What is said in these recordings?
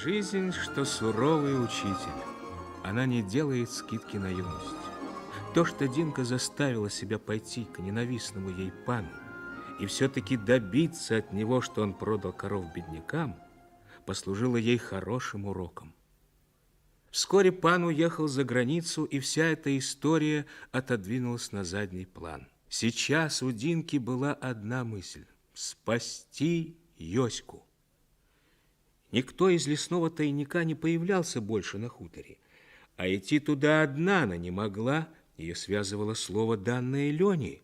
Жизнь, что суровый учитель. Она не делает скидки на юность. То, что Динка заставила себя пойти к ненавистному ей пану и все-таки добиться от него, что он продал коров беднякам, послужило ей хорошим уроком. Вскоре пан уехал за границу, и вся эта история отодвинулась на задний план. Сейчас у Динки была одна мысль – спасти Йоську. Никто из лесного тайника не появлялся больше на хуторе, а идти туда одна она не могла, ее связывало слово, данное Лене.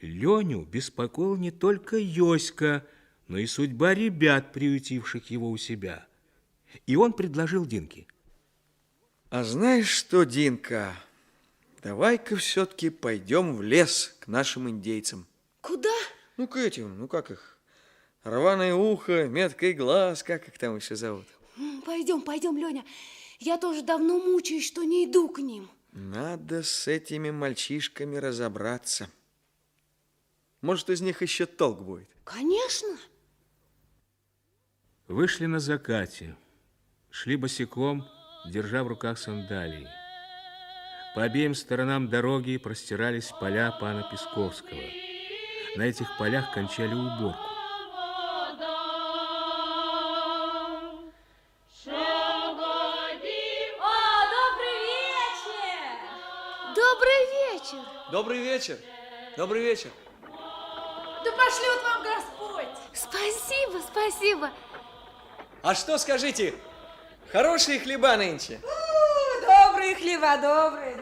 Леню беспокоил не только Йоська, но и судьба ребят, приютивших его у себя. И он предложил Динке: а знаешь что, Динка, давай-ка все-таки пойдем в лес к нашим индейцам. Куда? Ну, к этим, ну как их, рваное ухо, меткий глаз, как их там еще зовут? Пойдем, Леня. Я тоже давно мучаюсь, что не иду к ним. Надо с этими мальчишками разобраться. Может, из них еще толк будет. Конечно. Вышли на закате, шли босиком, держа в руках сандалии. По обеим сторонам дороги простирались поля пана Песковского. На этих полях кончали уборку. Добрый вечер. Добрый вечер. Да пошлет вам Господь. Спасибо. А что скажите, хорошие хлеба нынче? Добрые хлеба, добрые.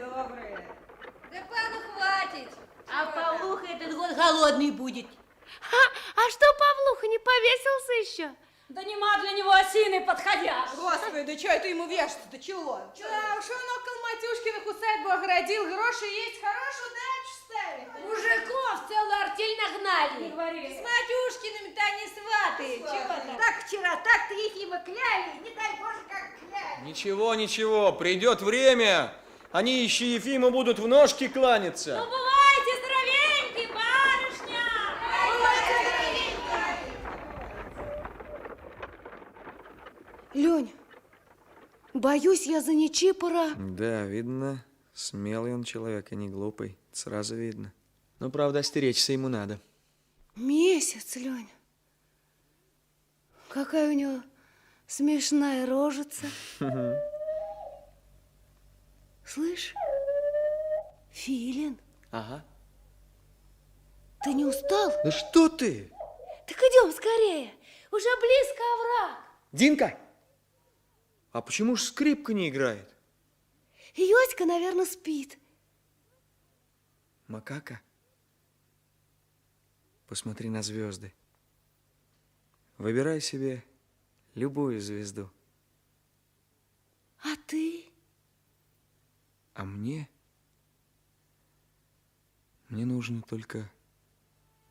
Да пану хватит. А Павлуха этот год голодный будет. А что Павлуха не повесился еще? Да нема для него осины подходящей. Господи, да что это ему вешаться-то, чего? Да уж он около матюшкиных усадьбу огородил, гроши есть, хорошую дачу ставит. Мужиков целую артель нагнали. Не говори. С матюшкиными-то они сваты. Чего-то. Так вчера, так-то Ефима кляли, не дай Боже, как кляли. Ничего, придет время, они еще Ефима будут в ножки кланяться. Ну, бывайте здоровеньки, барышня. Лень, боюсь я за Нечипора. Да, видно, смелый он человек, а не глупый, сразу видно. Но, правда, остеречься ему надо. Месяц, Лень. Какая у него смешная рожица. Слышь, Филин, Ага. ты не устал? Да что ты? Так идем скорее, уже близко овраг. Динка! А почему ж скрипка не играет? Йоська, наверное, спит. Макака, посмотри на звезды. Выбирай себе любую звезду. А ты? А мне нужно только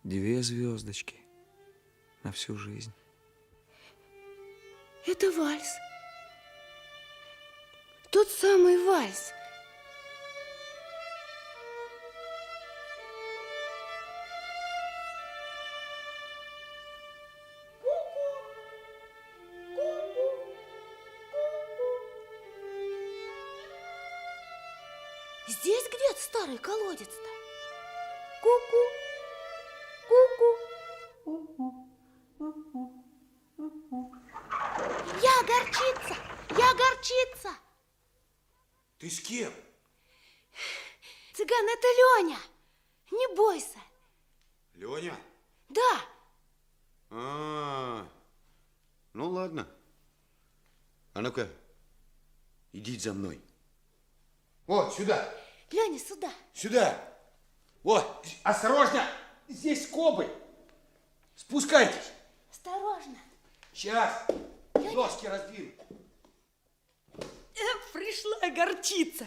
2 звездочки на всю жизнь. Это вальс. Тот самый вальс. Здесь где-то старый колодец-то. Ку-ку, ку-ку. Я горчица. Ты с кем? Цыган, это Леня. Не бойся. Леня? Да. Ну ладно. А ну-ка, идите за мной. Вот, сюда. Леня, сюда. Сюда. Вот, осторожно. Здесь скобы. Спускайтесь. Осторожно. Сейчас. Доски раздвину. Пришла горчица.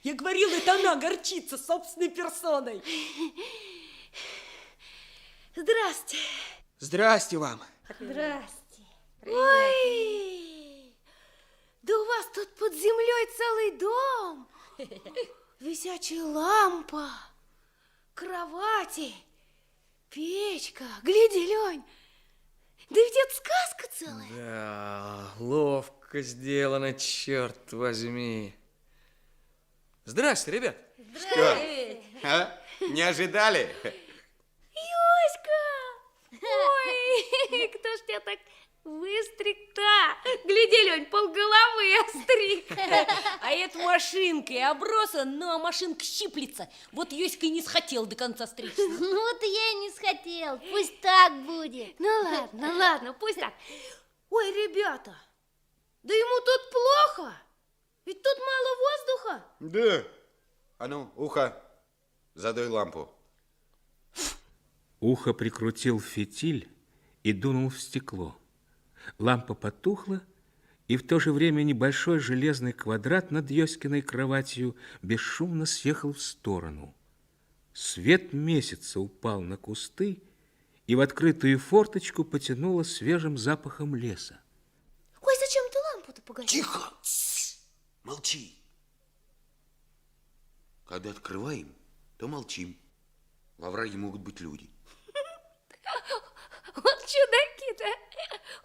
Я говорила, это она горчица собственной персоной. Здрасте. Здрасте вам. Здрасте. Ой, да у вас тут под землей целый дом. Висячая лампа, кровати, печка. Гляди, Лень, да ведь это сказка целая. Да, ловко Ловко сделано, черт возьми. Здрасте, ребят. Что? А? Не ожидали? Юська! Ой, кто ж тебя так выстриг-то? Гляди, Лень, полголовы остриг. А это машинка и оброса, ну а машинка щиплется. Вот Ёська и не схотел до конца стричься. Ну вот и я и не схотел. Пусть так будет. Ну ладно, пусть так. Ой, ребята, да ему тут плохо. Ведь тут мало воздуха. Да. А ну, ухо, задуй лампу. Ухо прикрутил фитиль и дунул в стекло. Лампа потухла, и в то же время небольшой железный квадрат над Ёськиной кроватью бесшумно съехал в сторону. Свет месяца упал на кусты, и в открытую форточку потянуло свежим запахом леса. Ой, зачем ты лампу-то погасил? Тихо! Молчи. Когда открываем, то молчим. Во враге могут быть люди. Вот чудаки-то.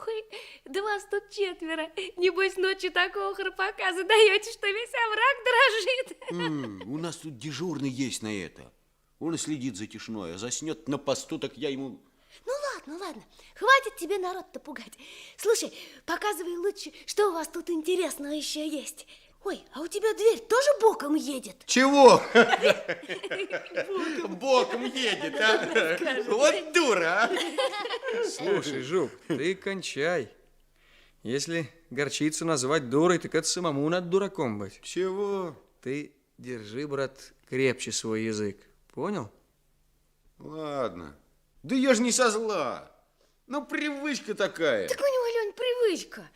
Ой, да вас тут 4. Небось, ночью такого храпака задаете, что весь овраг дрожит. У нас тут дежурный есть на это. Он и следит за тишиной, а заснет на посту, так я ему... Ну ладно, хватит тебе народ-то пугать. Слушай, показывай лучше, что у вас тут интересного еще есть. Ой, а у тебя дверь тоже боком едет? Чего? Боком едет, а? Вот дура, а? Слушай, Жук, ты кончай. Если горчицу назвать дурой, так это самому надо дураком быть. Чего? Ты держи, брат, крепче свой язык. Понял? Ладно. Да я же не со зла. Ну, привычка такая. Так у него, Лень, привычка.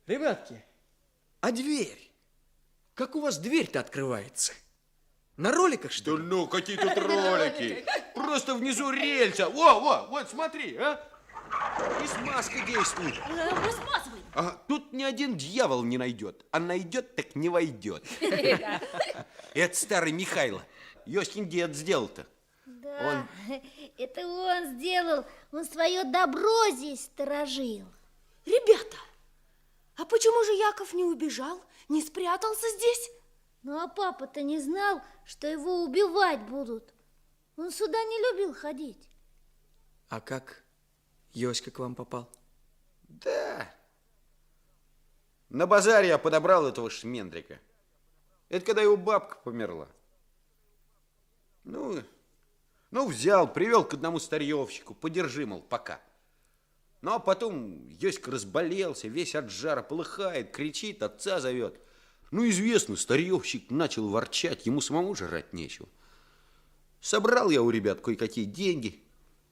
Ребятки, а дверь? Как у вас дверь-то открывается? На роликах, что Да ли? ну, какие тут ролики. Просто внизу рельса. Вот, смотри, а? И смазка действует. Мы смазываем. Ага, тут ни один дьявол не найдет. А найдет, так не войдет. Это старый Михайло. Ёськин дед сделал-то. Да, это он сделал. Он свое добро здесь сторожил. Ребята, а почему же Яков не убежал, не спрятался здесь? Ну а папа-то не знал, что его убивать будут. Он сюда не любил ходить. А как Ёська к вам попал? Да. На базаре я подобрал этого шмендрика. Это когда его бабка померла. Ну, взял, привел к одному старьевщику. Подержи, мол, пока. Ну, а потом Ёська разболелся, весь от жара полыхает, кричит, отца зовет. Ну, известно, старьевщик начал ворчать, ему самому жрать нечего. Собрал я у ребят кое-какие деньги.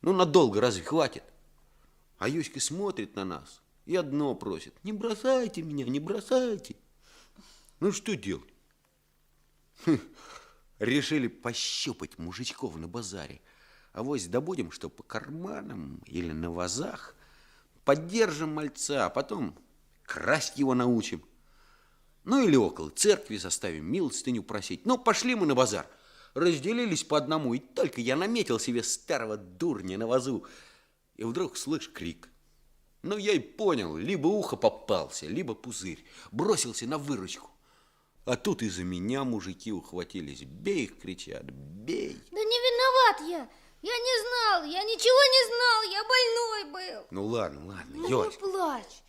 Ну, надолго разве хватит? А Ёська смотрит на нас и одно просит: не бросайте меня, не бросайте. Ну, что делать? Решили пощупать мужичков на базаре. Авось добудем, что по карманам или на вазах. Поддержим мальца, а потом красть его научим. Ну, или около церкви заставим милостыню просить. Ну, пошли мы на базар. Разделились по одному, и только я наметил себе старого дурня на вазу. И вдруг слышь крик. Ну, я и понял, либо ухо попался, либо пузырь. Бросился на выручку. А тут из-за меня мужики ухватились. Бей их, кричат, бей. Да не виноват я. Я не знал, я ничего не знал, я больной был. Ну, ладно, Ну, Ёль. не плачь.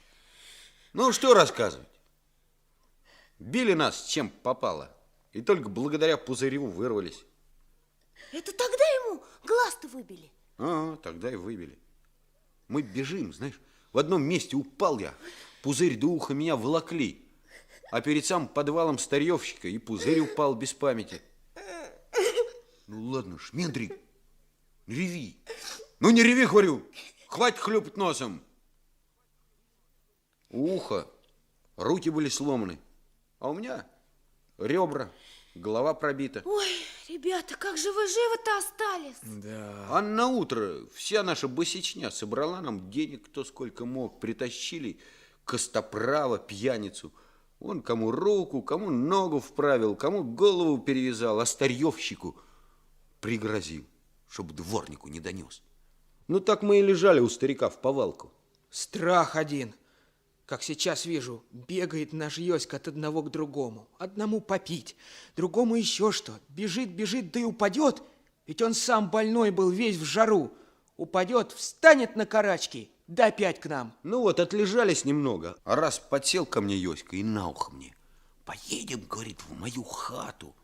Ну, что рассказывать? Били нас, чем попало. И только благодаря пузырю вырвались. Это тогда ему глаз-то выбили. Ага, тогда и выбили. Мы бежим, знаешь, в одном месте упал я. Пузырь до уха меня волокли. А перед самым подвалом старьевщика и пузырь упал без памяти. Ну ладно, шмендрик, не реви. Ну не реви, говорю, хватит хлюпать носом. Ухо, руки были сломаны, а у меня ребра, голова пробита. Ой, ребята, как же вы живы-то остались? Да. А на утро вся наша босячня собрала нам денег, кто сколько мог. Притащили костоправа, пьяницу. Он кому руку, кому ногу вправил, кому голову перевязал, а старьевщику пригрозил, чтобы дворнику не донес. Ну, так мы и лежали у старика в повалку. Страх один. как сейчас вижу, бегает наш Йоська от одного к другому. Одному попить, другому еще что. Бежит, бежит, да и упадет. Ведь он сам больной был, весь в жару. Упадет, встанет на карачки, да опять к нам. Ну вот, отлежались немного, а раз подсел ко мне Йоська и на ухо мне: поедем, говорит, в мою хату.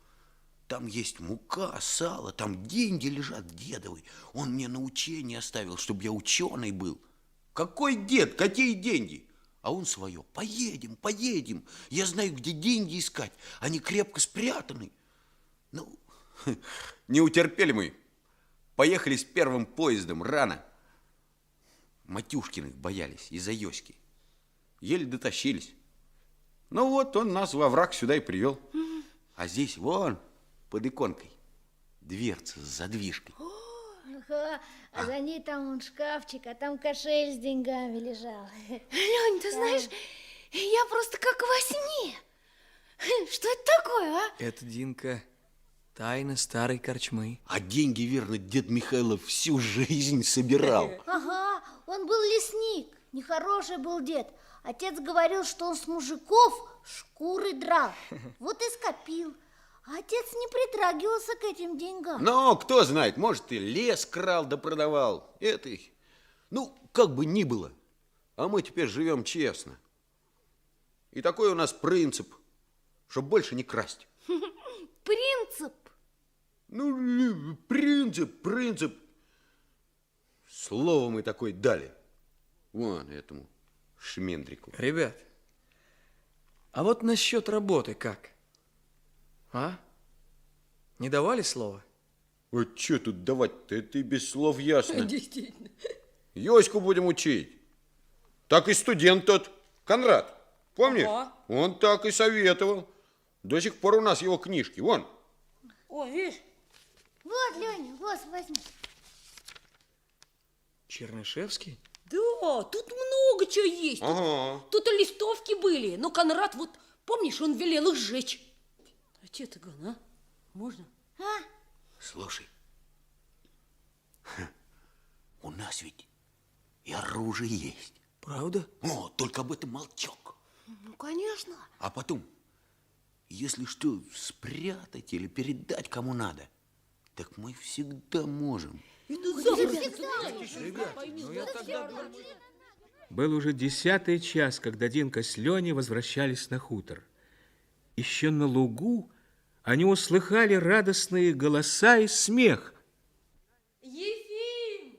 Там есть мука, сало, там деньги лежат дедовы. Он мне на учение оставил, чтобы я ученый был. Какой дед, какие деньги? А он свое: поедем, поедем. Я знаю, где деньги искать, они крепко спрятаны. Ну, не утерпели мы. Поехали с первым поездом рано. Матюшкиных боялись из-за Йоськи. Еле дотащились. Ну вот, он нас во враг сюда и привел. А здесь вон, под иконкой, дверца с задвижкой. Ага, а за ней там вон шкафчик, а там кошель с деньгами лежал. Лёнь, ты знаешь, я просто как во сне. Что это такое, а? Это, Динка, тайна старой корчмы. А деньги, верно, дед Михайлов всю жизнь собирал. Ага, он был лесник, нехороший был дед. Отец говорил, что он с мужиков шкуры драл, вот и скопил. А отец не притрагивался к этим деньгам. Но кто знает, может, и лес крал да продавал. Это, ну, как бы ни было. А мы теперь живем честно. И такой у нас принцип, чтобы больше не красть. Принцип. Ну, принцип. Слово мы такое дали. Вон этому шмендрику. Ребят, а вот насчет работы как? А? Не давали слова? Вот что тут давать-то? Это и без слов ясно. Действительно. Йоську будем учить. Так и студент тот, Конрад. Помнишь? Ага. Он так и советовал. До сих пор у нас его книжки. Вон. О, видишь? Вот, Леня, вот, возьми. Чернышевский? Да, тут много чего есть. Ага. Тут и листовки были. Но Конрад, вот, помнишь, он велел их сжечь. А че ты, Ган, а? Можно? Слушай, у нас ведь и оружие есть. Правда? О, только об этом молчок. Ну, конечно. А потом, если что, спрятать или передать кому надо, так мы всегда можем. Был уже 10-й час, когда Динка с Леней возвращались на хутор. Еще на лугу они услыхали радостные голоса и смех. Ефим!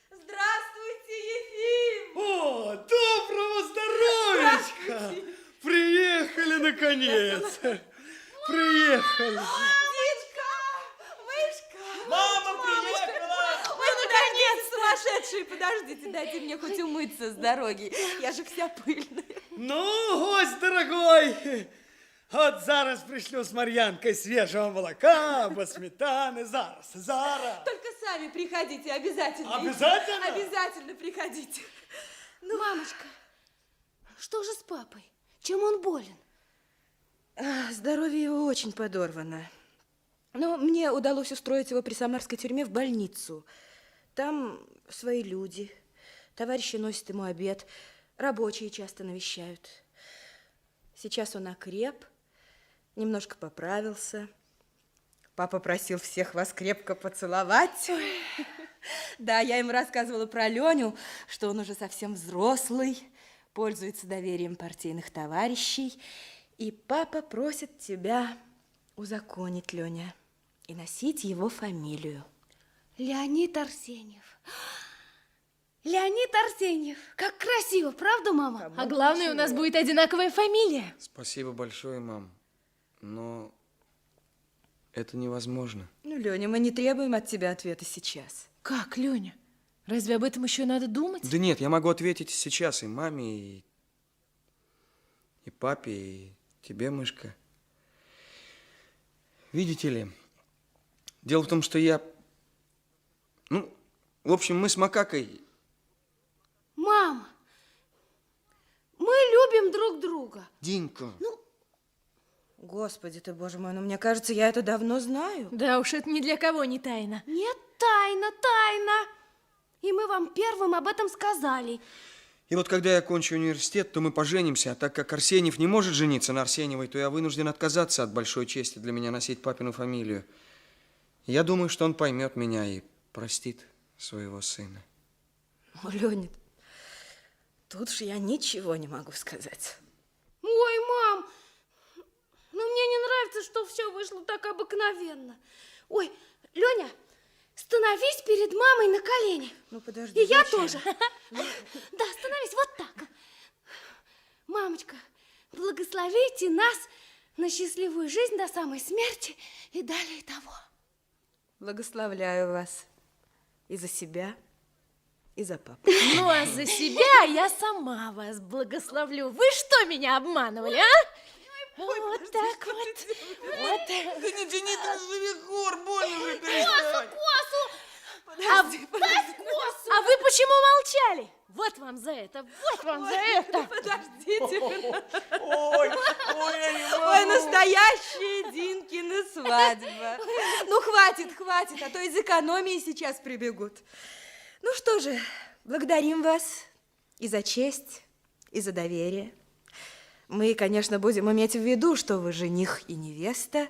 Здравствуйте, Ефим! О, доброго здоровечка! Приехали, наконец! Приехали! Динка! Мышка! Мама приехала! Ой, наконец, сумасшедшие! Подождите, дайте мне хоть умыться с дороги. Я же вся пыльная. Ну, гость дорогой! Вот зараз пришлю с Марьянкой свежего молока, або сметаны. Зараз. Только сами приходите, обязательно. Обязательно? Обязательно приходите. Ну, мамочка, что же с папой? Чем он болен? Здоровье его очень подорвано. Но мне удалось устроить его при Самарской тюрьме в больницу. Там свои люди. Товарищи носят ему обед. Рабочие часто навещают. Сейчас он окреп, немножко поправился. Папа просил всех вас крепко поцеловать. Да, я ему рассказывала про Леню, что он уже совсем взрослый, пользуется доверием партийных товарищей. И папа просит тебя узаконить Леня и носить его фамилию. Леонид Арсеньев. Леонид Арсеньев. Как красиво, правда, мама? А главное, у нас будет одинаковая фамилия. Спасибо большое, мам. Но это невозможно. Ну, Леня, мы не требуем от тебя ответа сейчас. Как, Леня? Разве об этом еще надо думать? Да нет, я могу ответить сейчас и маме, и папе, и тебе, мышка. Видите ли, дело в том, что я... Ну, в общем, мы с Макакой... Мама, мы любим друг друга. Динка. Господи ты, боже мой, ну мне кажется, я это давно знаю. Да уж, это ни для кого не тайна. Нет, тайна, тайна. И мы вам первым об этом сказали. И вот когда я окончу университет, то мы поженимся, а так как Арсеньев не может жениться на Арсеньевой, то я вынужден отказаться от большой чести для меня носить папину фамилию. Я думаю, что он поймет меня и простит своего сына. О, Леня, тут же я ничего не могу сказать. Ой, мам, ну мне не нравится, что все вышло так обыкновенно. Ой, Леня, становись перед мамой на колени. Ну, подожди. И я зачем? тоже. Да, становись вот так. Мамочка, благословите нас на счастливую жизнь до самой смерти и далее того. Благословляю вас и за себя, и за папу. Ну, а за себя я сама вас благословлю. Вы что, меня обманывали, а? Вот так вот. Вот так. Да не тяни ты Егор, больно же перестань. А вы почему молчали? Вот вам за это, вот вам за это. Подождите. Ой, я не могу. Ой, настоящая Динкина свадьба. Ну, хватит, а то из экономии сейчас прибегут. Ну что же, благодарим вас и за честь, и за доверие. Мы, конечно, будем иметь в виду, что вы жених и невеста,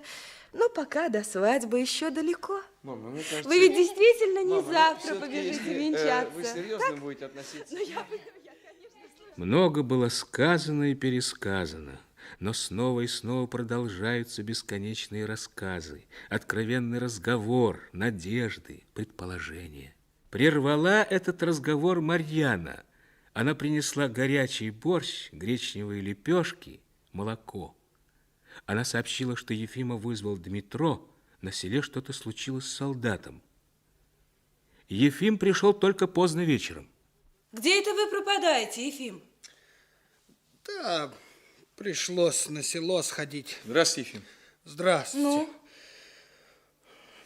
но пока до свадьбы еще далеко. Мама, мне кажется... Вы ведь действительно не Мама, завтра всё-таки, побежите если, венчаться. вы серьезно будете относиться? Много было сказано и пересказано, но снова и снова продолжаются бесконечные рассказы, откровенный разговор, надежды, предположения. Прервала этот разговор Марьяна. Она принесла горячий борщ, гречневые лепешки, молоко. Она сообщила, что Ефима вызвал Дмитро, на селе что-то случилось с солдатом. Ефим пришел только поздно вечером. Где это вы пропадаете, Ефим? Да, пришлось на село сходить. Здравствуйте, Ефим. Здравствуйте. Ну?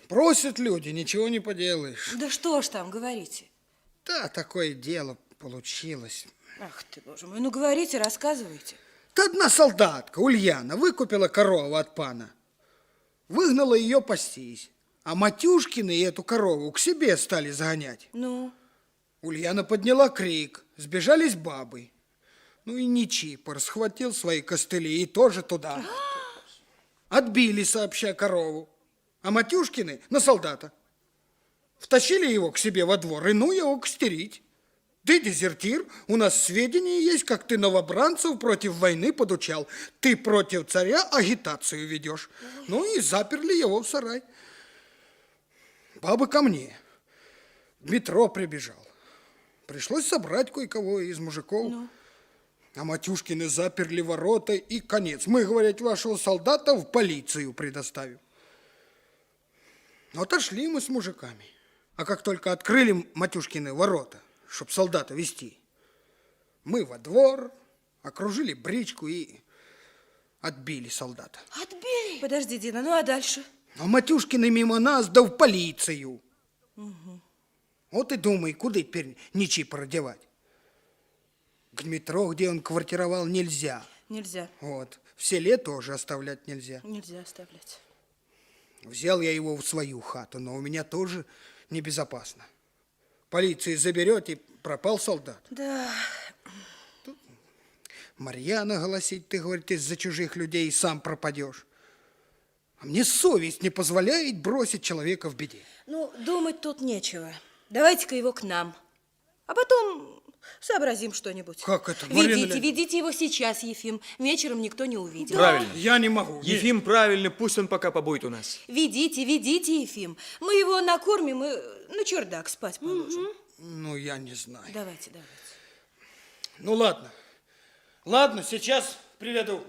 Просят люди, ничего не поделаешь. Да что ж там, говорите. Да, такое дело получилось. Ах ты, боже мой, ну говорите, рассказывайте. Да одна солдатка, Ульяна, выкупила корову от пана. Выгнала ее пастись. А Матюшкины эту корову к себе стали загонять. Ну? Ульяна подняла крик, сбежались бабы. Ну и Нечипор схватил свои костыли и тоже туда. Отбили сообща корову, а Матюшкины на солдата. Втащили его к себе во двор и ну его кстерить. Ты дезертир, у нас сведения есть, как ты новобранцев против войны подучал. Ты против царя агитацию ведешь. Ну и заперли его в сарай. Бабы ко мне. Дмитро прибежал. Пришлось собрать кое-кого из мужиков. А Матюшкины заперли ворота и конец. Мы, говорят, вашего солдата в полицию предоставим. Отошли мы с мужиками. А как только открыли Матюшкины ворота, чтоб солдата вести, мы во двор, окружили бричку и отбили солдата. Отбили? Подожди, Дина, ну а дальше? А Матюшкины мимо нас, да в полицию. Вот и думай, куда теперь Нечипора девать. К Дмитро, где он квартировал, нельзя. Нельзя. Вот. В селе тоже оставлять нельзя. Нельзя оставлять. Взял я его в свою хату, но у меня тоже небезопасно. Полиция заберет, и пропал солдат. Да. Марьяна голосит, ты, говорит, из-за чужих людей сам пропадешь. А мне совесть не позволяет бросить человека в беде. Ну, думать тут нечего. Давайте-ка его к нам. А потом сообразим что-нибудь. Как это, Марина Ведите, Леонидовна? ведите его сейчас, Ефим. Вечером никто не увидит. Правильно. Я не могу. Ефим правильно, пусть он пока побудет у нас. Ведите, Ефим. Мы его накормим и на чердак спать положим. Ну, я не знаю. Давайте. Ну, ладно. Ладно, сейчас приведу.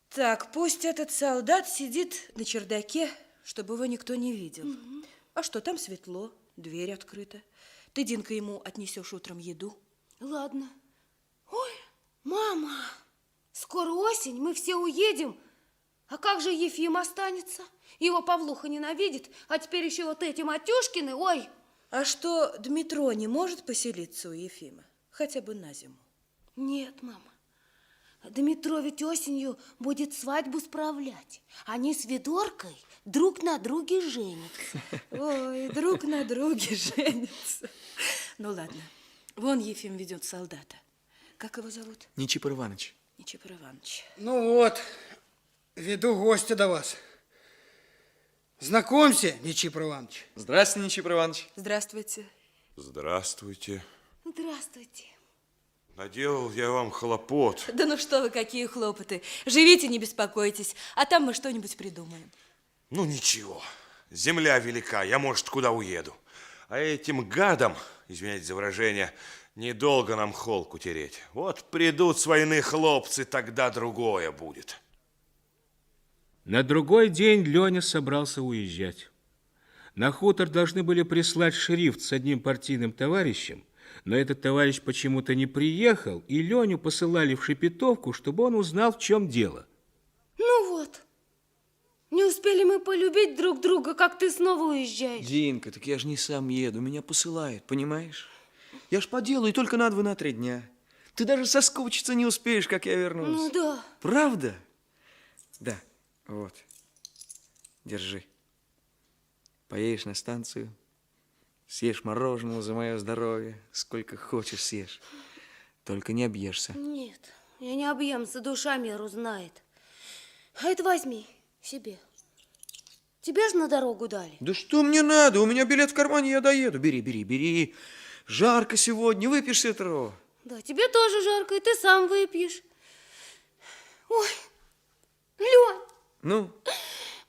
Так, пусть этот солдат сидит на чердаке, чтобы его никто не видел. А что, там светло, дверь открыта. Ты, Динка, ему отнесешь утром еду. Ладно. Ой, мама, скоро осень, мы все уедем. А как же Ефим останется? Его Павлуха ненавидит, а теперь еще вот эти Матюшкины, ой. А что, Дмитро не может поселиться у Ефима? Хотя бы на зиму. Нет, мама. Дмитро ведь осенью будет свадьбу справлять. Они с Ведоркой друг на друге женятся. Ой, друг на друге женятся. Ну ладно, вон Ефим ведет солдата. Как его зовут? Ничипор Иванович. Ничипор Иванович. Ну вот, веду гостя до вас. Знакомься, Ничипор Иванович. Здравствуйте, Ничипор Иванович. Здравствуйте. Здравствуйте. Здравствуйте. Наделал я вам хлопот. Да ну что вы, какие хлопоты. Живите, не беспокойтесь, а там мы что-нибудь придумаем. Ну ничего, земля велика, я, может, куда уеду. А этим гадам, извиняйте за выражение, недолго нам холку тереть. Вот придут с войны хлопцы, тогда другое будет. На другой день Леня собрался уезжать. На хутор должны были прислать шрифт с одним партийным товарищем, но этот товарищ почему-то не приехал, и Леню посылали в Шепетовку, чтобы он узнал, в чем дело. Ну вот. Не успели мы полюбить друг друга, как ты снова уезжаешь. Динка, так я же не сам еду, меня посылают, понимаешь? Я ж по делу и только на 2-3 дня. Ты даже соскучиться не успеешь, как я вернусь. Ну да. Правда? Да, вот. Держи. Поедешь на станцию, съешь мороженого за мое здоровье, сколько хочешь съешь. Только не объешься. Нет, я не объемся, душа меру знает. А это возьми себе. Тебе же на дорогу дали. Да что мне надо? У меня билет в кармане, я доеду. Бери, бери, бери. Жарко сегодня, выпьешь ситро. Да, тебе тоже жарко, и ты сам выпьешь. Ой, Лёнь, Ну?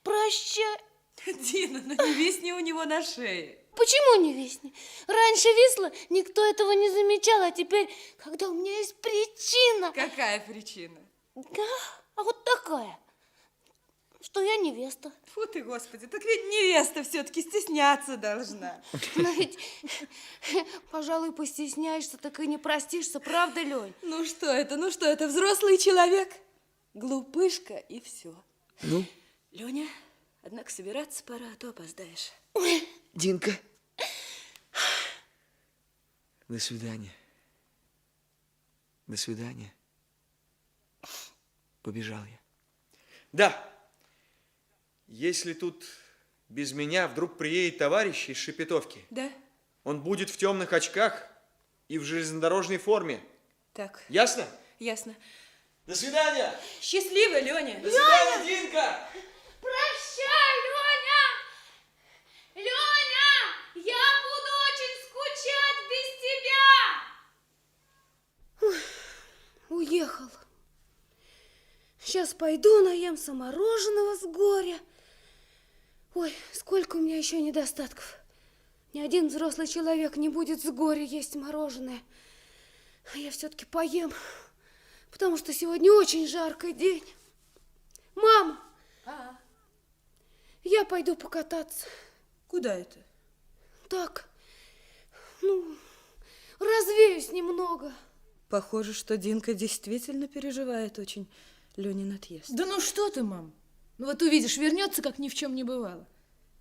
прощай. Дина, ну не висни у него на шее. Почему не висни? Раньше висла, никто этого не замечал, а теперь, когда у меня есть причина... Какая причина? А вот такая, что я невеста. Фу ты, Господи, так ведь невеста все-таки стесняться должна. Но ведь, пожалуй, постесняешься, так и не простишься, правда, Лёнь? Ну что это, взрослый человек? Глупышка и все. Ну? Леня, однако собираться пора, а то опоздаешь. Динка. До свидания. До свидания. Побежал я. Да. Если тут без меня вдруг приедет товарищ из Шепетовки, Да? он будет в темных очках и в железнодорожной форме. Так, Ясно? ясно. До свидания. Счастливо, Леня. До свидания, Динка. Прощай, Лёня! Лёня, я буду очень скучать без тебя! Уехал. Сейчас пойду наемся мороженого с горя. Ой, сколько у меня еще недостатков. Ни один взрослый человек не будет с горя есть мороженое. А я все-таки поем, потому что сегодня очень жаркий день. Мама, я пойду покататься. Куда это? Так, развеюсь немного. Похоже, что Динка действительно переживает очень Ленин отъезд. Да ну что ты, мам? Ну вот увидишь, вернется, как ни в чем не бывало.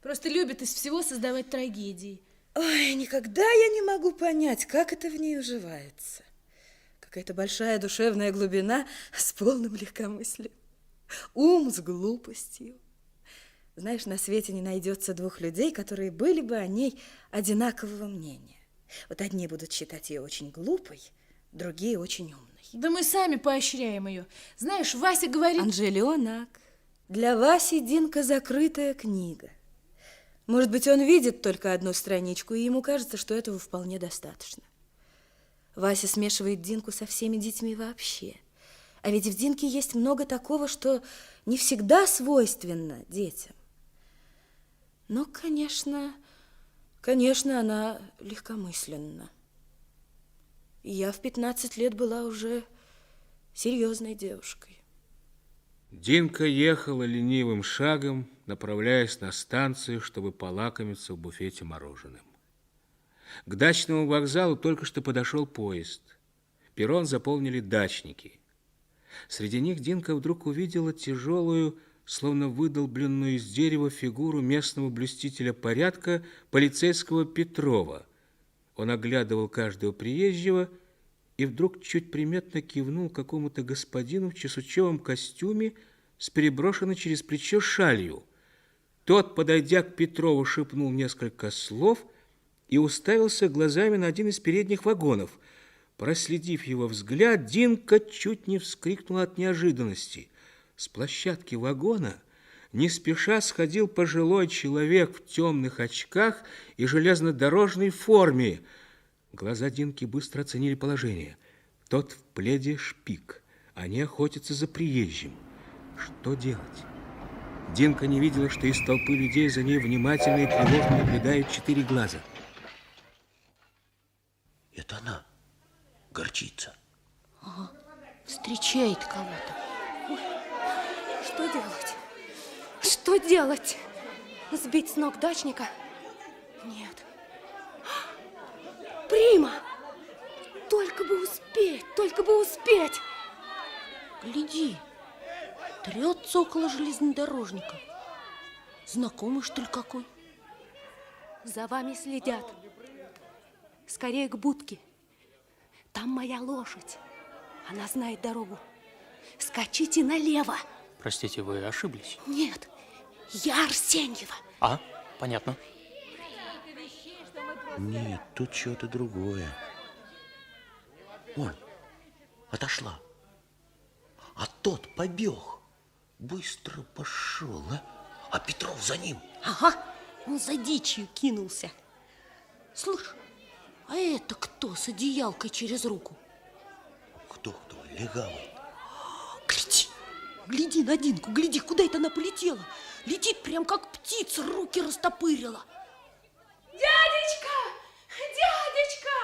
Просто любит из всего создавать трагедии. Ой, никогда я не могу понять, как это в ней уживается. Какая-то большая душевная глубина с полным легкомыслием. Ум с глупостью. Знаешь, на свете не найдется двух людей, которые были бы о ней одинакового мнения. Вот одни будут считать ее очень глупой, другие очень умной. Да мы сами поощряем ее. Знаешь, Вася говорит... Анжеленок, для Васи Динка закрытая книга. Может быть, он видит только одну страничку, и ему кажется, что этого вполне достаточно. Вася смешивает Динку со всеми детьми вообще. А ведь в Динке есть много такого, что не всегда свойственно детям. Но, конечно, она легкомысленна. И я в 15 лет была уже серьезной девушкой. Динка ехала ленивым шагом, направляясь на станцию, чтобы полакомиться в буфете мороженым. К дачному вокзалу только что подошел поезд. Перрон заполнили дачники. Среди них Динка вдруг увидела тяжелую, словно выдолбленную из дерева фигуру местного блюстителя порядка полицейского Петрова. Он оглядывал каждого приезжего и вдруг чуть приметно кивнул какому-то господину в чесучевом костюме с переброшенной через плечо шалью. Тот, подойдя к Петрову, шепнул несколько слов и уставился глазами на один из передних вагонов. Проследив его взгляд, Динка чуть не вскрикнула от неожиданности. С площадки вагона не спеша сходил пожилой человек в темных очках и железнодорожной форме. Глаза Динки быстро оценили положение. Тот в пледе Шпик. Они охотятся за приезжим. Что делать? Динка не видела, что из толпы людей за ней внимательно и тревожно наблюдают 4 глаза. Это она, горчица. Ага, встречает кого-то. Что делать? Что делать? Сбить с ног дачника? Нет. Прима! Только бы успеть, только бы успеть! Гляди, трется около железнодорожника. Знакомый, что ли, какой? За вами следят. Скорее к будке. Там моя лошадь. Она знает дорогу. Скачите налево. Простите, вы ошиблись? Нет, я Арсеньева. А, понятно. Нет, тут что-то другое. Вон, отошла. А тот побег. Быстро пошел, а Петров за ним. Ага, он за дичью кинулся. Слушай, а это кто с одеялкой через руку? Кто, легавый. Гляди, гляди на Динку, гляди, куда это она полетела. Летит прям как птица, руки растопырила. Дядечка! Дядечка!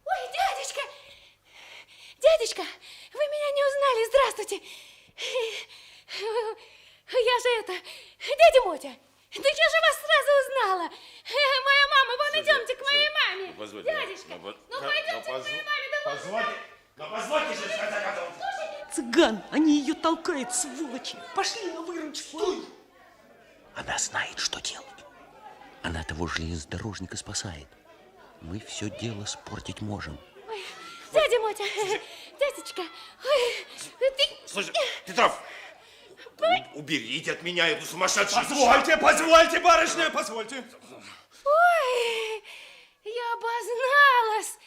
Ой, дядечка! Дядечка, вы меня не узнали, здравствуйте! Я же это... Дядя Мотя! Да я же вас сразу узнала! Моя мама, вон идемте к моей маме! Дядечка, ну пойдемте к моей маме! Позвольте же, в конце концов. Цыган, они ее толкают, сволочи. Пошли на выручку. Стой! Она знает, что делать. Она того железнодорожника спасает. Мы все дело спортить можем. Ой, дядя Мотя, дядечка, ой, ты... Слушай, Петров, уберите от меня эту сумасшедшую... Позвольте, барышня, позвольте. Ой, я обозналась.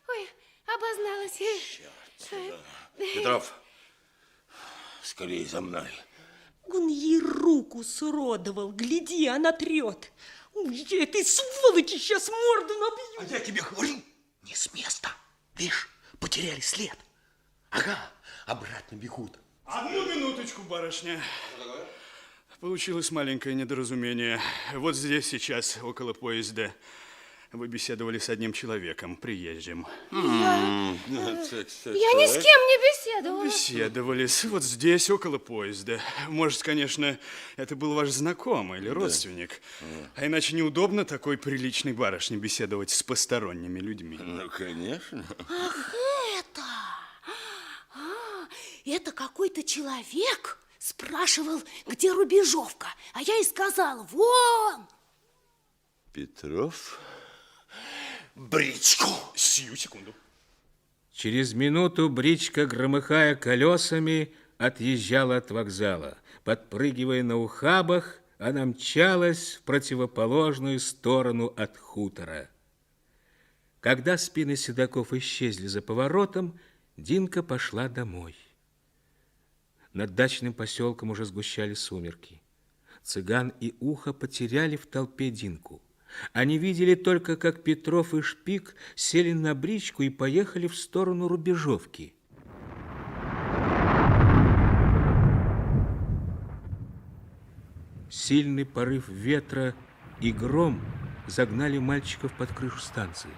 Ой, обозналась. Петров, скорее за мной. Он ей руку суродовал. Гляди, она трет. Ой, я этой сволочи сейчас морду набью. А я тебе говорю, не с места. Видишь, потеряли след. Ага, обратно бегут. Одну минуточку, барышня. Получилось маленькое недоразумение. Вот здесь сейчас, около поезда, вы беседовали с одним человеком, приезжим. Я ни с кем не беседовала. Беседовались вот здесь, около поезда. Может, конечно, это был ваш знакомый или родственник. А иначе неудобно такой приличной барышне беседовать с посторонними людьми. Ну, конечно. Ах, это какой-то человек спрашивал, где Рубежовка. А я и сказала, вон. Петров, бричку. Сию секунду. Через минуту бричка, громыхая колесами, отъезжала от вокзала. Подпрыгивая на ухабах, она мчалась в противоположную сторону от хутора. Когда спины седаков исчезли за поворотом, Динка пошла домой. Над дачным поселком уже сгущались сумерки. Цыган и Ухо потеряли в толпе Динку. Они видели только, как Петров и Шпик сели на бричку и поехали в сторону Рубежовки. Сильный порыв ветра и гром загнали мальчиков под крышу станции.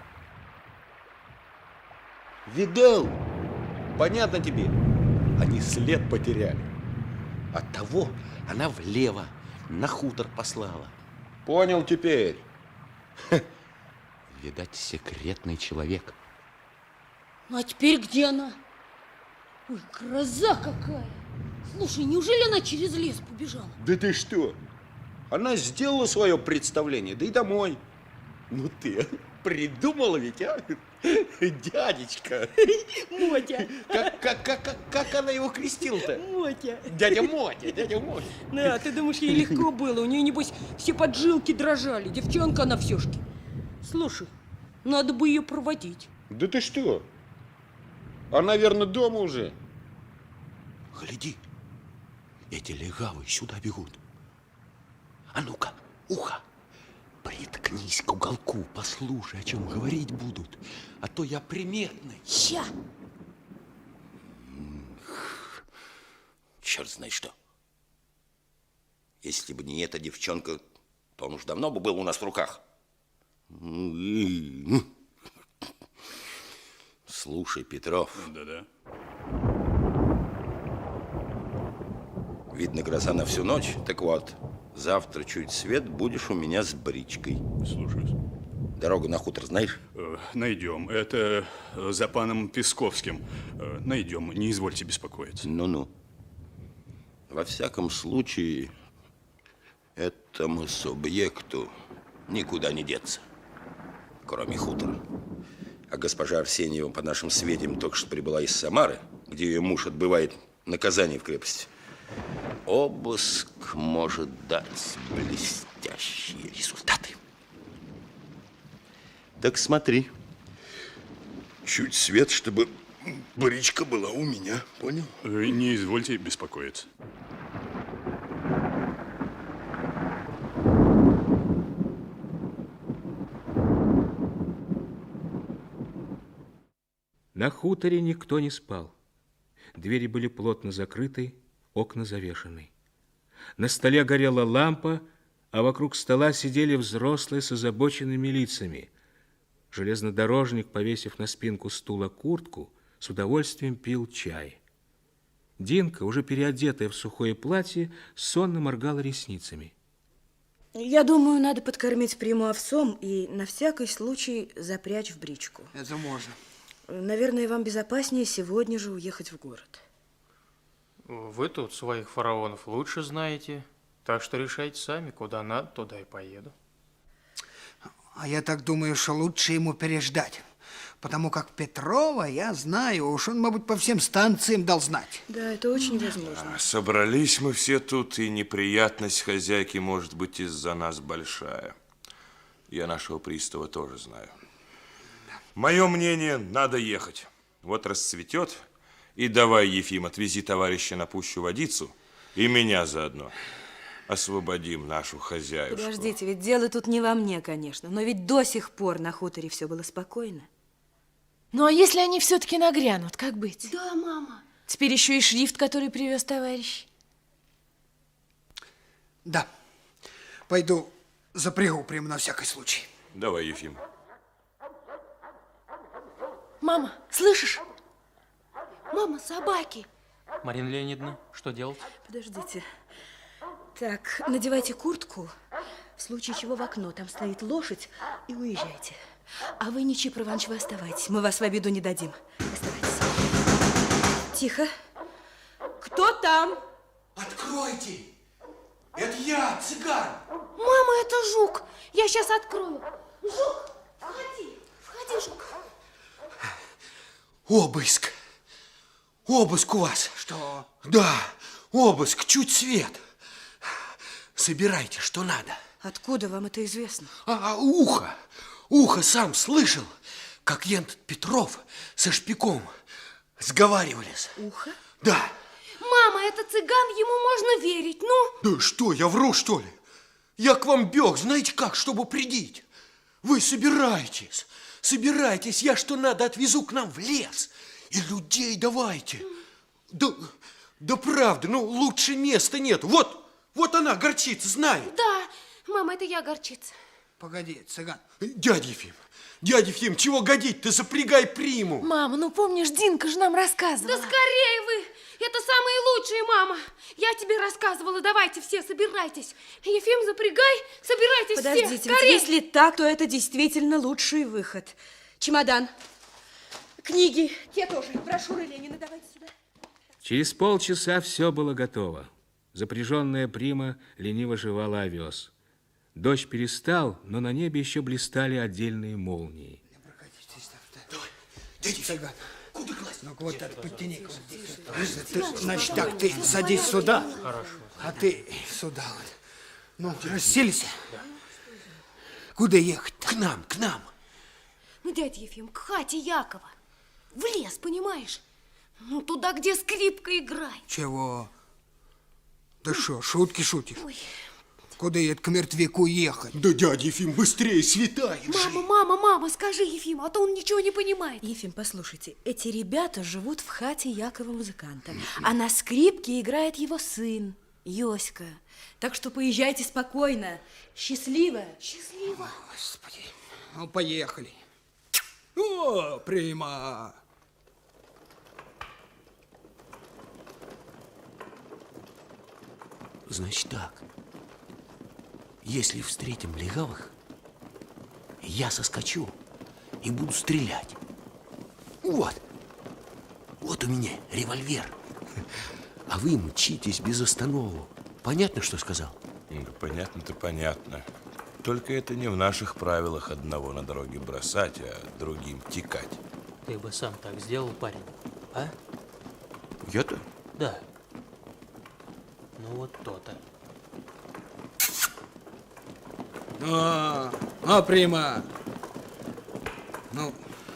Видал? Понятно тебе? Они след потеряли. Оттого она влево, на хутор послала. Понял теперь. Видать, секретный человек. Ну, а теперь где она? Ой, гроза какая! Слушай, неужели она через лес побежала? Да ты что? Она сделала свое представление, да и домой. Ну ты придумала ведь, а? Дядечка. Мотя. Как она его крестила-то? Мотя. Дядя Мотя, дядя Мотя. Да, ты думаешь, ей легко было? У нее, небось, все поджилки дрожали. Девчонка она всешки. Слушай, надо бы ее проводить. Да ты что? А, наверное, дома уже. Гляди, эти легавые сюда бегут. А ну-ка, ухо, приткнись к уголку, послушай, о чем говорить будут. А то я приметный. Ща. Черт знает что. Если бы не эта девчонка, то он уж давно бы был у нас в руках. Слушай, Петров. Да-да. Видно, гроза на всю ночь. Так вот, завтра чуть свет будешь у меня с бричкой. Слушаюсь. Дорогу на хутор знаешь? Найдем. Это за паном Песковским. Найдем, не извольте беспокоиться. Ну-ну. Во всяком случае, этому субъекту никуда не деться, кроме хутора. А госпожа Арсеньева, по нашим сведениям, только что прибыла из Самары, где ее муж отбывает наказание в крепости. Обыск может дать блестящие результаты. Так смотри, чуть свет, чтобы бричка была у меня, понял? Не извольте беспокоиться. На хуторе никто не спал. Двери были плотно закрыты, окна завешаны. На столе горела лампа, а вокруг стола сидели взрослые с озабоченными лицами. Железнодорожник, повесив на спинку стула куртку, с удовольствием пил чай. Динка, уже переодетая в сухое платье, сонно моргала ресницами. Я думаю, надо подкормить приму овсом и на всякий случай запрячь в бричку. Это можно. Наверное, вам безопаснее сегодня же уехать в город. Вы тут своих фараонов лучше знаете, так что решайте сами, куда надо, туда и поеду. А я так думаю, что лучше ему переждать. Потому как Петрова, я знаю, уж он, мабуть, по всем станциям дал знать. Да, это очень возможно. Собрались мы все тут, и неприятность хозяйки может быть из-за нас большая. Я нашего пристава тоже знаю. Мое мнение, надо ехать. Вот расцветет, и давай, Ефим, отвези товарища на пущу водицу, и меня заодно. Освободим нашу хозяюшку. Подождите, ведь дело тут не во мне, конечно, но ведь до сих пор на хуторе все было спокойно. Ну, а если они все-таки нагрянут, как быть? Да, мама. Теперь еще и шрифт, который привез товарищ. Да, пойду запрягу прямо на всякий случай. Давай, Ефим. Мама, слышишь? Мама, собаки. Марина Леонидовна, что делать? Подождите. Так, надевайте куртку, в случае чего в окно, там стоит лошадь, и уезжайте. А вы, Ничипр Иванович, вы оставайтесь, мы вас в обиду не дадим. Оставайтесь. Тихо. Кто там? Откройте! Это я, цыган! Мама, это Жук. Я сейчас открою. Жук, входи. Входи, Жук. Обыск. Обыск у вас. Что? Да, обыск, чуть свет. Собирайте, что надо. Откуда вам это известно? Ухо сам слышал, как ент Петров со шпиком сговаривались. Ухо? Да. Мама, это цыган, ему можно верить, ну? Да что, я вру, что ли? Я к вам бег, знаете как, чтобы придить. Вы собирайтесь, я что надо отвезу к нам в лес. И людей давайте. Да правда, ну лучше места нет. Вот она, горчица, знает. Да, мама, это я горчица. Погоди, цыган. Дядя Ефим, чего годить? Ты запрягай приму. Мама, ну помнишь, Динка же нам рассказывала. Да скорее вы! Это самые лучшие, мама. Я тебе рассказывала, давайте все, собирайтесь. Ефим, запрягай, собирайтесь все, Подождите, ведь скорее. если так, то это действительно лучший выход. Чемодан, книги, те тоже, брошюры Ленина, давайте сюда. Через полчаса все было готово. Запряженная прима лениво жевала овес. Дождь перестал, но на небе еще блистали отдельные молнии. Дядя Ефим, куда класть? Ну вот так, подтяни. Значит так, ты садись сюда, а ты сюда вот. Ну, расселись. Куда ехать-то? К нам. Ну, дядя Ефим, к хате Якова. В лес, понимаешь? Ну, туда, где скрипка играет. Чего? Да что, шутки шутишь? Ой. Куда это к мертвяку ехать? Да, дядя Ефим, быстрее, светает же. Мама, скажи Ефиму, а то он ничего не понимает. Ефим, послушайте, эти ребята живут в хате Якова музыканта, а на скрипке играет его сын, Йоська. Так что поезжайте спокойно. Счастливо. Счастливо. Господи, ну поехали. О, прима. Значит так, если встретим легавых, я соскочу и буду стрелять. Вот у меня револьвер. А вы мчитесь без останову. Понятно, что сказал? Да понятно-то понятно. Только это не в наших правилах одного на дороге бросать, а другим текать. Ты бы сам так сделал, парень, а? Я-то? Да. Ну вот то-то. Прима. Ну,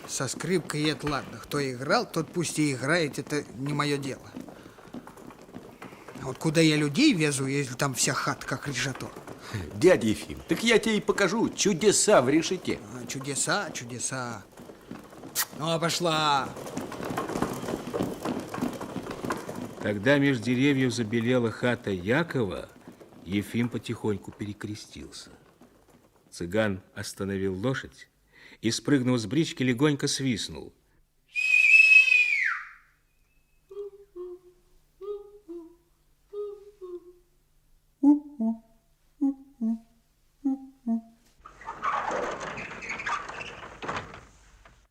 со скрипкой это ладно. Кто играл, тот пусть и играет, это не мое дело. А вот куда я людей везу, если там вся хата как решето? Дядя Ефим, так я тебе и покажу чудеса в решете. Чудеса. Ну, пошла. Когда меж деревьев забелела хата Якова, Ефим потихоньку перекрестился. Цыган остановил лошадь и, спрыгнув с брички, легонько свистнул.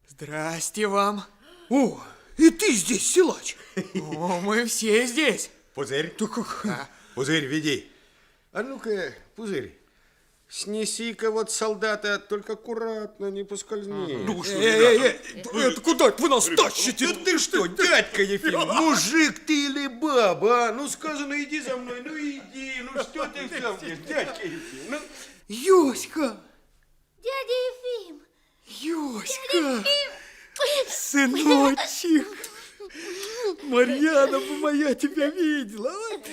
Здрасте вам. О, и ты здесь, силач. О, мы все здесь. Пузырь, пузырь, веди. А ну-ка, Пузырь, снеси-ка вот солдата, только аккуратно, не поскользни. Это куда вы нас тащите? Да ты что, дядька Ефим, мужик ты или баба, а? Ну, сказано, иди за мной, ну иди, ну что ты сам здесь, дядька Ефим, ну... Йоська! Дядя Ефим! Йоська! Сыночек! Марьяна бы моя тебя видела. Вот.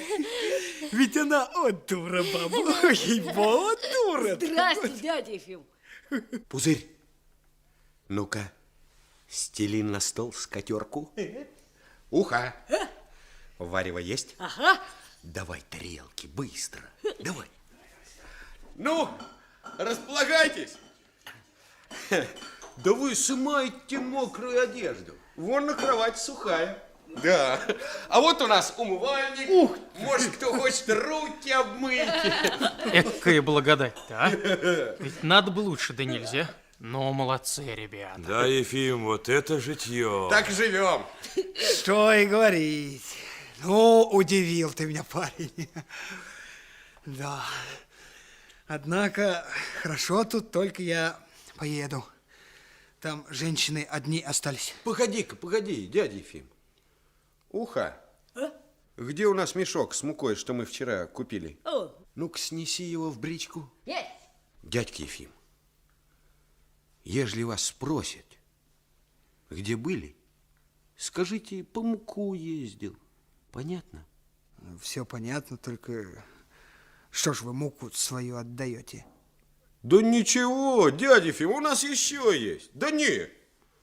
Ведь она от дура, баба. Ой, от дура. Здрасте, дядя Ефим. Пузырь, ну-ка, стели на стол скатерку. Уха. Варево есть? Ага. Давай тарелки, быстро. Давай. Ну, располагайтесь. Да вы сымаете мокрую одежду. Вон на кровать сухая. Да. А вот у нас умывальник. Может, кто хочет руки обмыть. Экая благодать-то, а? Ведь надо бы лучше, да нельзя. Но молодцы, ребята. Да, Ефим, вот это житье. Так живем. Что и говорить. Ну, удивил ты меня, парень. Да. Однако, хорошо тут, только я поеду. Там женщины одни остались. Погоди-ка, погоди, дядя Ефим. Уха. Где у нас мешок с мукой, что мы вчера купили? Ну-ка, снеси его в бричку. Есть. Дядька Ефим, ежели вас спросят, где были, скажите, по муку ездил. Понятно? Все понятно, только что ж вы муку свою отдаете? Да ничего, дядя Ефим, у нас еще есть. Да не,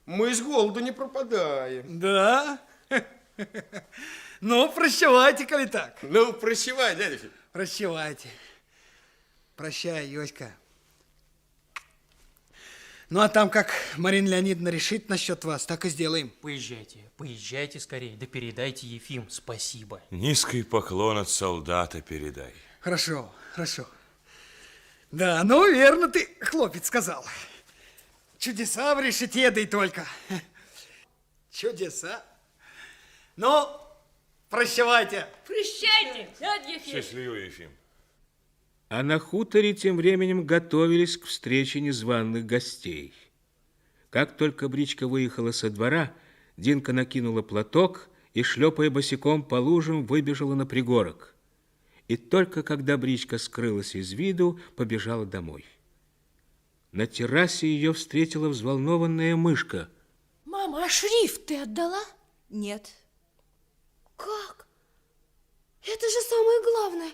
мы с голоду не пропадаем. Да? Ну, прощавайте, коли так. Ну, прощавай, дядя Ефим. Прощавайте. Прощай, Йоська. Ну, а там как Марина Леонидовна решит насчет вас, так и сделаем. Поезжайте скорее, да передайте Ефим спасибо. Низкий поклон от солдата передай. Хорошо. Да, ну, верно ты, хлопец, сказал. Чудеса в решете, да и только. Чудеса. Ну, прощавайте. Прощайте, дядя Ефим. Счастливо, Ефим. А на хуторе тем временем готовились к встрече незваных гостей. Как только бричка выехала со двора, Динка накинула платок и, шлепая босиком по лужам, выбежала на пригорок. И только когда бричка скрылась из виду, побежала домой. На террасе ее встретила взволнованная мышка. Мама, а шрифт ты отдала? Нет, Как? Это же самое главное.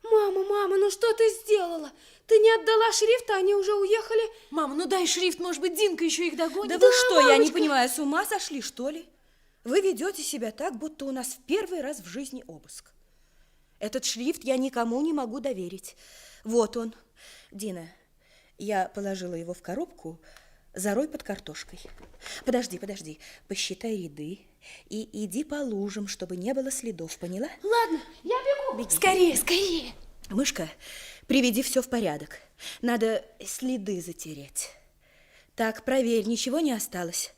Мама, ну что ты сделала? Ты не отдала шрифт, а они уже уехали. Мама, ну дай шрифт, может быть, Динка еще их догонит. Да вы что, я не мамочка. понимаю, с ума сошли, что ли? Вы ведете себя так, будто у нас в первый раз в жизни обыск. Этот шрифт я никому не могу доверить. Вот он. Дина, я положила его в коробку, зарой под картошкой. Подожди, посчитай ряды и иди по лужам, чтобы не было следов, поняла? Ладно, я бегу. Беги. Скорее. Мышка, приведи все в порядок. Надо следы затереть. Так, проверь, ничего не осталось.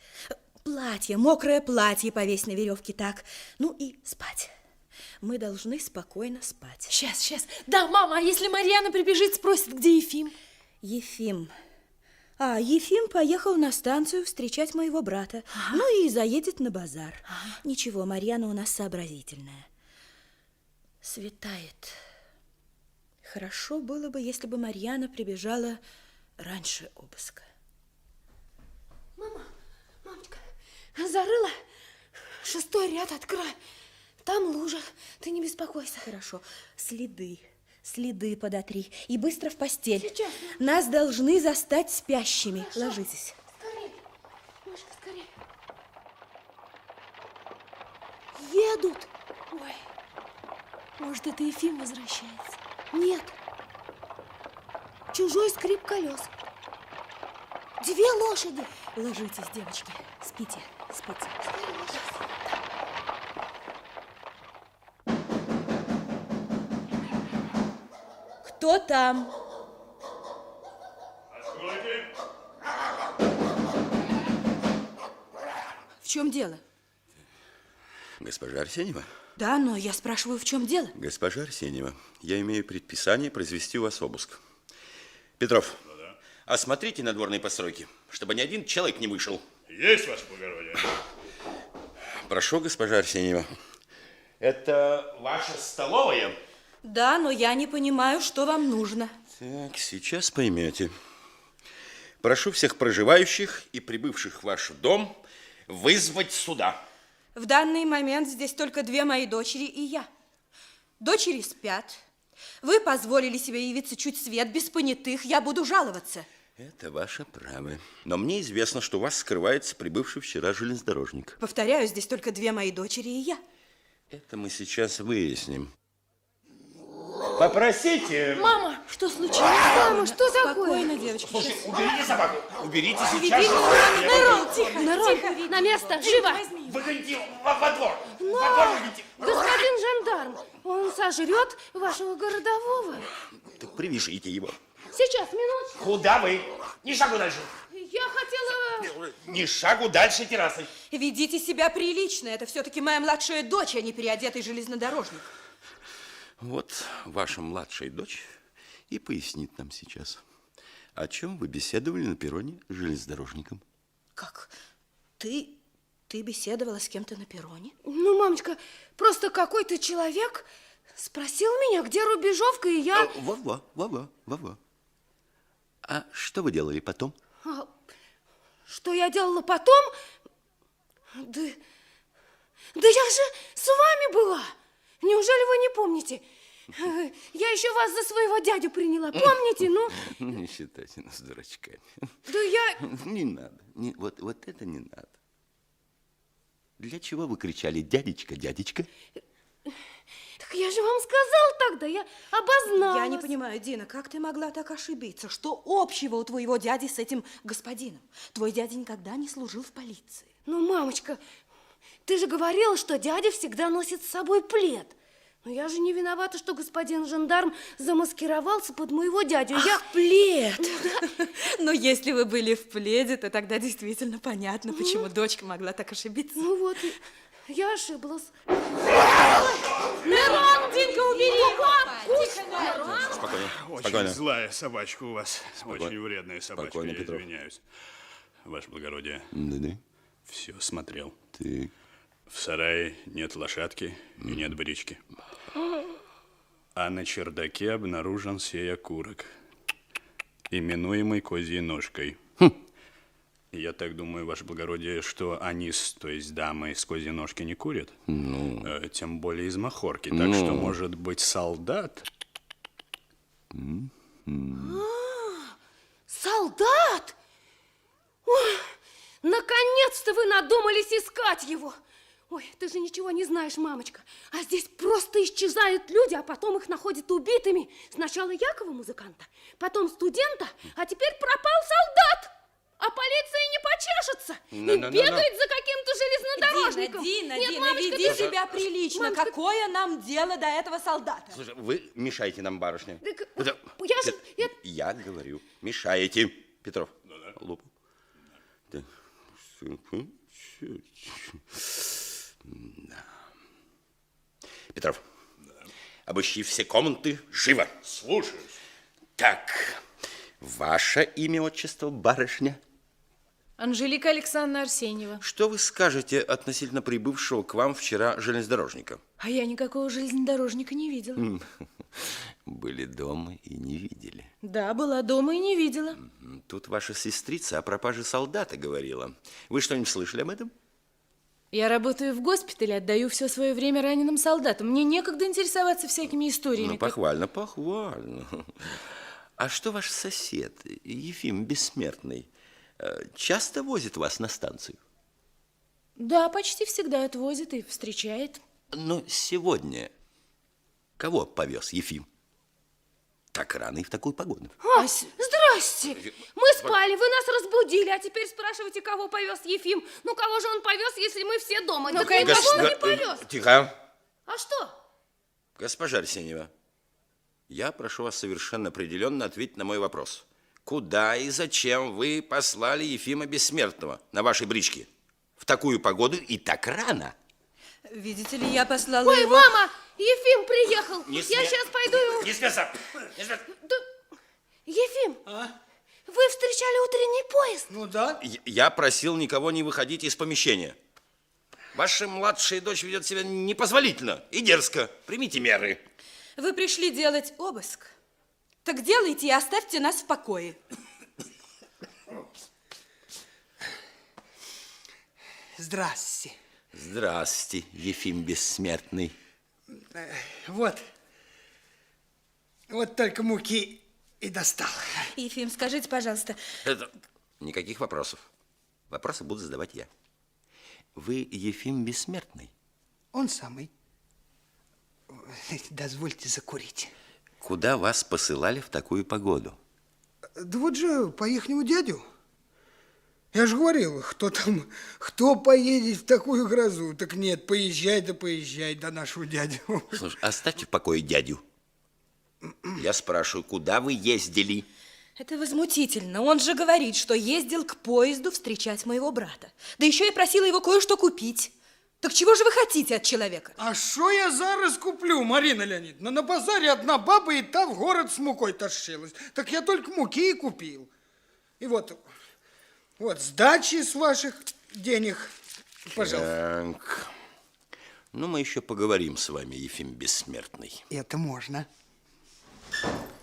Платье, мокрое платье повесь на веревке, так. Ну и спать. Мы должны спокойно спать. Сейчас. Да, мама, а если Марьяна прибежит, спросит, где Ефим? Ефим поехал на станцию встречать моего брата. Ну и заедет на базар. Ничего, Марьяна у нас сообразительная. Светает. Хорошо было бы, если бы Марьяна прибежала раньше обыска. Мамочка, зарыла 6-й ряд от края. Там лужа, ты не беспокойся. Хорошо, следы подотри и быстро в постель. Сейчас. Нас должны застать спящими. Хорошо. Ложитесь. Скорее, Машка, скорее. Едут. Ой, может, это Ефим возвращается? Нет. Чужой скрип колес. 2 лошади. Ложитесь, девочки, спите. Кто там? Откройте. В чем дело? Госпожа Арсеньева? Да, но я спрашиваю, в чем дело? Госпожа Арсеньева, я имею предписание произвести у вас обыск. Петров, осмотрите надворные постройки, чтобы ни один человек не вышел. Есть, ваше благородие. Прошу, госпожа Арсеньева. Это ваша столовая? Да, но я не понимаю, что вам нужно. Так, сейчас поймете. Прошу всех проживающих и прибывших в ваш дом вызвать сюда. В данный момент здесь только 2 мои дочери и я. Дочери спят. Вы позволили себе явиться чуть свет, без понятых. Я буду жаловаться. Это ваше право. Но мне известно, что у вас скрывается прибывший вчера железнодорожник. Повторяю, здесь только 2 мои дочери и я. Это мы сейчас выясним. Попросите. Мама, что случилось? Мама, что такое? Спокойно, девочки. Слушай, уберите собаку. Уберите сейчас. Тихо, на место, живо! Выгоните во двор. Но, господин жандарм, он сожрет вашего городового. Так привяжите его. Сейчас, минутку. Куда вы? Ни шагу дальше. Я хотела... Ни шагу дальше террасой. Ведите себя прилично. Это все-таки моя младшая дочь, а не переодетый железнодорожник. Вот ваша младшая дочь и пояснит нам сейчас, о чем вы беседовали на перроне с железнодорожником. Как? Ты беседовала с кем-то на перроне? Ну, мамочка, просто какой-то человек спросил меня, где рубежовка, и я... Во-во. А что вы делали потом? Что я делала потом? Да я же с вами была. Неужели вы не помните? Я еще вас за своего дядю приняла. Помните, ну? Не считайте нас дурачками. Да я... Не надо. Вот это не надо. Для чего вы кричали «дядечка, дядечка»? Так я же вам сказал тогда, я обозналась. Я не понимаю, Дина, как ты могла так ошибиться? Что общего у твоего дяди с этим господином? Твой дядя никогда не служил в полиции. Ну, мамочка, ты же говорила, что дядя всегда носит с собой плед. Но я же не виновата, что господин жандарм замаскировался под моего дядю. Ах, плед! Но если вы были в пледе, то тогда действительно понятно, почему дочка могла так ошибиться. Ну вот, я ошиблась. Мирон, Динка, убери! Спокойно. Очень злая собачка у вас. Очень вредная собачка, Спокойно, я Петров. извиняюсь. Ваше благородие. Да. Все смотрел. Ты... В сарае нет лошадки и нет брички. А на чердаке обнаружен сей окурок, именуемый козьей ножкой. Я так думаю, ваше благородие, что они, то есть дамы, с козьей ножки не курят. Тем более из махорки. Так что, может быть, солдат? Солдат? Ой, наконец-то вы надумались искать его. Ой, ты же ничего не знаешь, мамочка. А здесь просто исчезают люди, а потом их находят убитыми. Сначала Якова музыканта, потом студента, а теперь пропал солдат. А полиция не почешется и бегает за каким-то железнодорожником. Дина, Нет, Дина, мамочка, веди ты- себя прилично. Мамочка, Какое нам дело до этого солдата? Слушай, вы мешаете нам, барышня. Так, Это- я же... Я говорю, мешаете. Петров, лупу. Так. Да. Петров, обыщи все комнаты живо. Слушаюсь. Так, ваше имя, отчество, барышня? Анжелика Александровна Арсеньева. Что вы скажете относительно прибывшего к вам вчера железнодорожника? А я никакого железнодорожника не видела. Были дома и не видели. Да, была дома и не видела. Тут ваша сестрица о пропаже солдата говорила. Вы что-нибудь слышали об этом? Я работаю в госпитале, отдаю все свое время раненым солдатам. Мне некогда интересоваться всякими историями. Ну, похвально, похвально. А что ваш сосед, Ефим Бессмертный, часто возит вас на станцию? Да, почти всегда отвозит и встречает. Но сегодня кого повез Ефим? Так рано и в такую погоду. Здрасте! Мы спали, вы нас разбудили, а теперь спрашиваете, кого повез Ефим. Ну, кого же он повез, если мы все дома? Ну, Так конечно. никого он не повез. Тихо. А что? Госпожа Арсеньева, я прошу вас совершенно определенно ответить на мой вопрос. Куда и зачем вы послали Ефима Бессмертного на вашей бричке? В такую погоду и так рано? Видите ли, я послала Ой, его... мама, Ефим приехал. Не Я смей. сейчас пойду его... Не смейся! Не смейся! Да, Ефим, вы встречали утренний поезд? Ну да. Я просил никого не выходить из помещения. Ваша младшая дочь ведет себя непозволительно и дерзко. Примите меры. Вы пришли делать обыск. Так делайте и оставьте нас в покое. Здрасте. Здрасте, Ефим Бессмертный. Вот. Вот только муки и достал. Ефим, скажите, пожалуйста, Никаких вопросов. Вопросы буду задавать я. Вы Ефим Бессмертный? Он самый. Дозвольте закурить. Куда вас посылали в такую погоду? Да вот же по ихнему дядю. Я же говорил, кто поедет в такую грозу? Так нет, поезжай до нашего дядю. Слушай, оставьте в покое дядю. Я спрашиваю, куда вы ездили? это возмутительно. Он же говорит, что ездил к поезду встречать моего брата. Да еще и просила его кое-что купить. Так чего же вы хотите от человека? А что я зараз куплю, Марина Леонидовна? На базаре одна баба и та в город с мукой тащилась. Так я только муки и купил. И вот сдачи с ваших денег, пожалуйста. Так. Ну, мы еще поговорим с вами, Ефим Бессмертный. Это можно.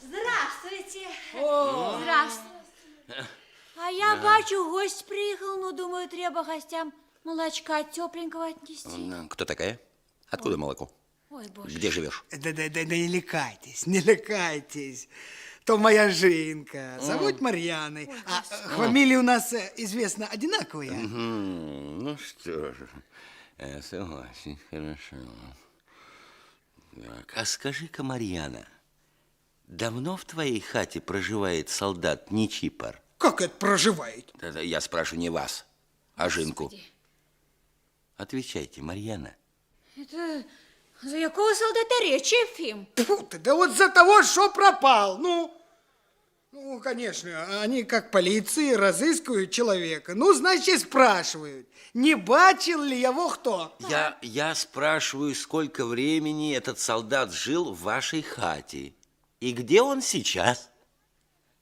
Здравствуйте. Здравствуйте. А я бачу, гость приехал, но думаю, треба гостям молочка тепленького отнести. Кто такая? Откуда молоко? Ой, боже. Где живешь? Да не лекайтесь. То моя Жинка. Зовут Марьяной. А фамилии у нас, известно, одинаковые. Ну что же, это очень хорошо. Так, а скажи-ка, Марьяна, давно в твоей хате проживает солдат Ничипор? Как это проживает? Да, я спрашиваю не вас, а Жинку. Отвечайте, Марьяна. Это за якого солдата речь, Ефим? Тьфу ты, да вот за того, что пропал. Ну, конечно, они как полиции разыскивают человека. Ну, значит, спрашивают, не бачил ли его кто? Я спрашиваю, сколько времени этот солдат жил в вашей хате? И где он сейчас?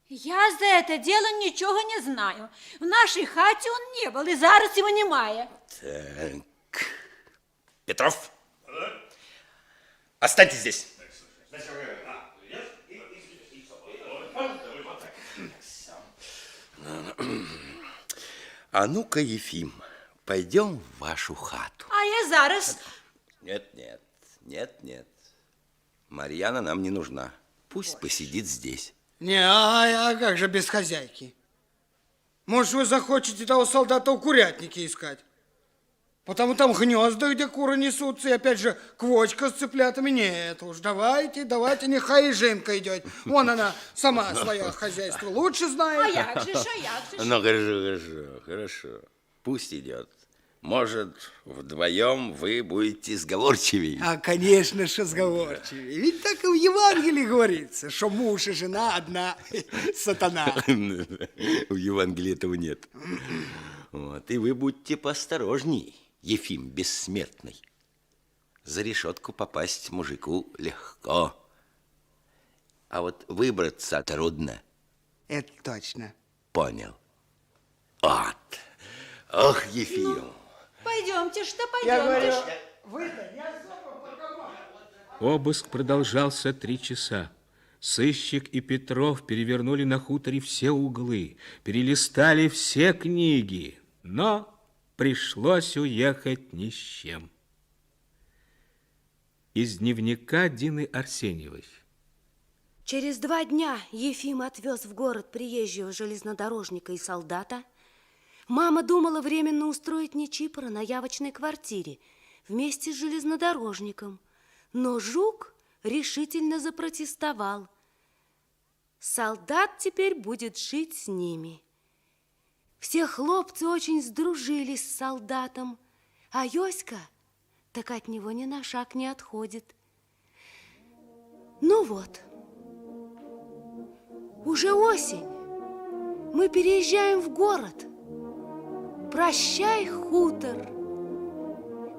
Я за это дело ничего не знаю. В нашей хате он не был, и зараз его немає. Так. Петров, останьтесь здесь. А ну-ка, Ефим, пойдем в вашу хату. А я зараз. Нет. Марьяна нам не нужна. Пусть посидит здесь. Не, а как же без хозяйки? Может, вы захотите того солдата в курятнике искать? Потому там гнезда, где куры несутся, и опять же квочка с цыплятами. Нет уж, давайте, нехай и Жинка идет. Вон она сама свое хозяйство лучше знает. А як же? Ну, хорошо. Пусть идет. Может, вдвоем вы будете сговорчивее. А, конечно, что сговорчивее. Ведь так и в Евангелии говорится, что муж и жена одна сатана. В Евангелии этого нет. Вот, и вы будьте поосторожней, Ефим Бессмертный. За решетку попасть мужику легко. А вот выбраться трудно. Это точно. Понял. Вот. Ох, Ефим. Пойдемте, Я говорю, Обыск продолжался 3 часа. Сыщик и Петров перевернули на хуторе все углы, перелистали все книги, но пришлось уехать ни с чем. Из дневника Дины Арсеньевой. Через 2 дня Ефим отвез в город приезжего железнодорожника и солдата. Мама думала временно устроить Нечипора на явочной квартире вместе с железнодорожником, но Жук решительно запротестовал. Солдат теперь будет жить с ними. Все хлопцы очень сдружились с солдатом, а Йоська так от него ни на шаг не отходит. Ну вот, уже осень, мы переезжаем в город. Прощай, хутор.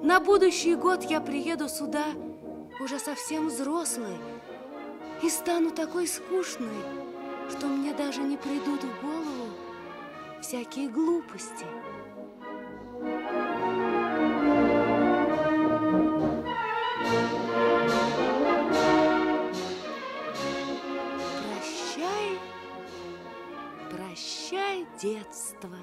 На будущий год я приеду сюда уже совсем взрослой и стану такой скучной, что мне даже не придут в голову всякие глупости. Прощай, прощай, детство.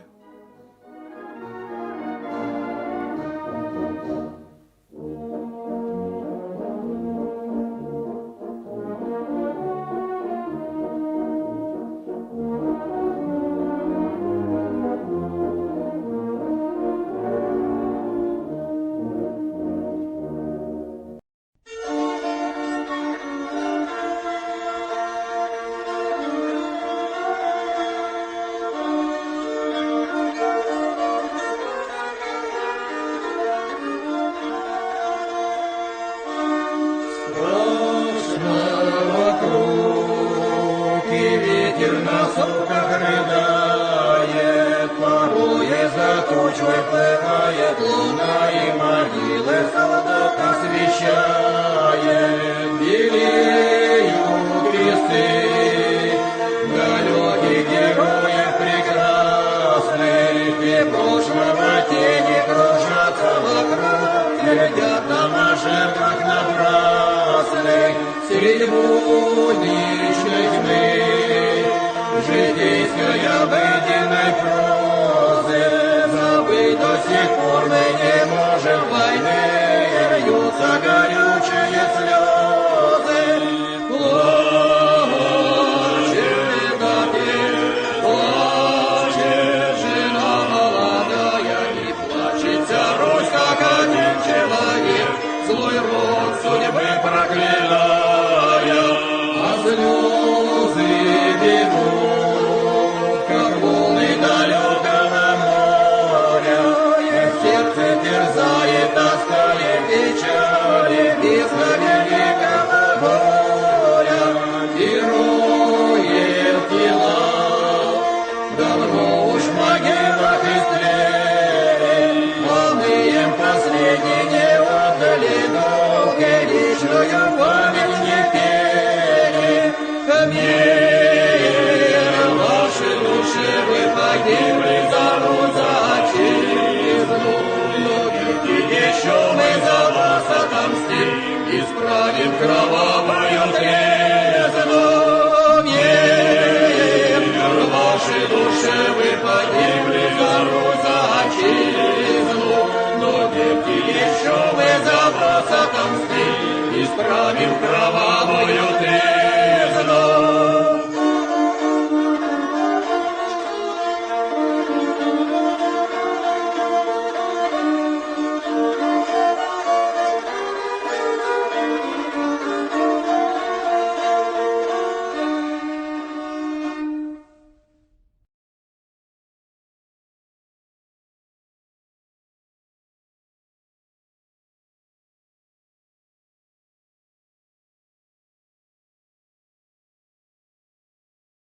Исправим кровавую трезну, мир, ваши души вы погибли за Русь. Украина.